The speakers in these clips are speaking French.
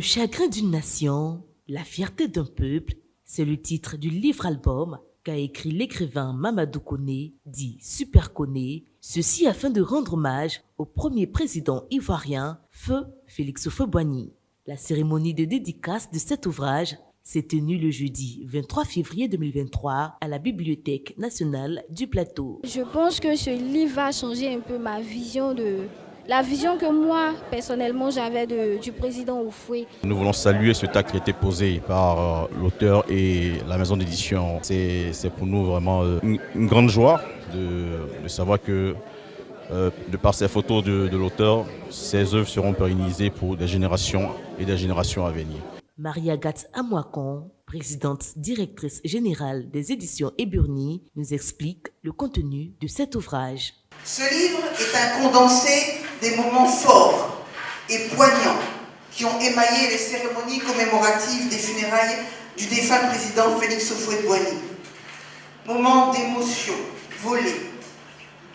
Le chagrin d'une nation, la fierté d'un peuple, c'est le titre du livre-album qu'a écrit l'écrivain Mamadou Koné, dit Super Koné, ceci afin de rendre hommage au premier président ivoirien, Feu Félix Houphouët-Boigny. La cérémonie de dédicace de cet ouvrage s'est tenue le jeudi 23 février 2023 à la Bibliothèque nationale du Plateau. Je pense que ce livre va changer un peu la vision que moi, personnellement, j'avais du président Houphouët. Nous voulons saluer cet acte qui a été posé par l'auteur et la maison d'édition. C'est pour nous vraiment une grande joie de savoir que, de par ces photos de l'auteur, ces œuvres seront pérennisées pour des générations et des générations à venir. Maria Gatz Amouakon, présidente directrice générale des éditions Eburni, nous explique le contenu de cet ouvrage. Ce livre est un condensé des moments forts et poignants qui ont émaillé les cérémonies commémoratives des funérailles du défunt président Félix Houphouët-Boigny. Moments d'émotion volés,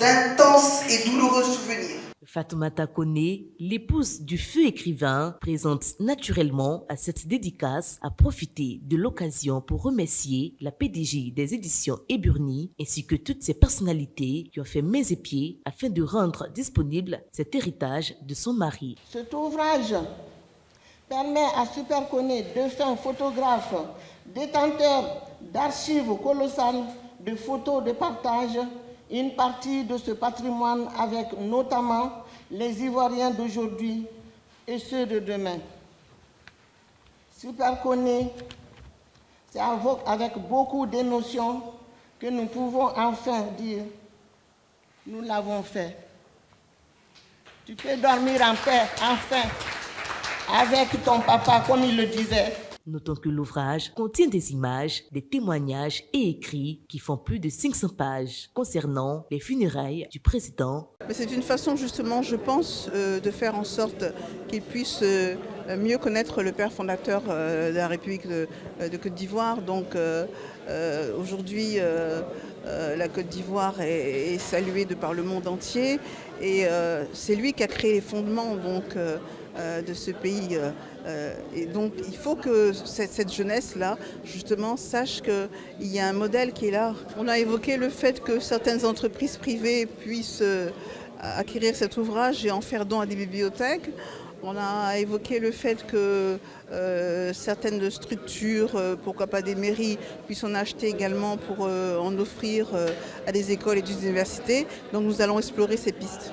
d'intenses et douloureux souvenirs. Fatoumata Koné, l'épouse du feu écrivain, présente naturellement à cette dédicace, a profité de l'occasion pour remercier la PDG des éditions Eburni ainsi que toutes ces personnalités qui ont fait main et pieds afin de rendre disponible cet héritage de son mari. Cet ouvrage permet à Super Koné, défunt photographe, détenteur d'archives colossales de photos de partage, une partie de ce patrimoine avec notamment les Ivoiriens d'aujourd'hui et ceux de demain. Super Koné, c'est avec beaucoup d'émotion que nous pouvons enfin dire « Nous l'avons fait ». Tu peux dormir en paix, enfin, avec ton papa, comme il le disait. Notons que l'ouvrage contient des images, des témoignages et écrits qui font plus de 500 pages concernant les funérailles du président. C'est une façon justement, je pense, de faire en sorte qu'il puisse mieux connaître le père fondateur de la République de Côte d'Ivoire. Donc aujourd'hui, la Côte d'Ivoire est saluée de par le monde entier et c'est lui qui a créé les fondements donc, de ce pays. Et donc il faut que cette jeunesse-là, justement, sache qu'il y a un modèle qui est là. On a évoqué le fait que certaines entreprises privées puissent acquérir cet ouvrage et en faire don à des bibliothèques. On a évoqué le fait que certaines structures, pourquoi pas des mairies, puissent en acheter également pour en offrir à des écoles et des universités. Donc nous allons explorer ces pistes.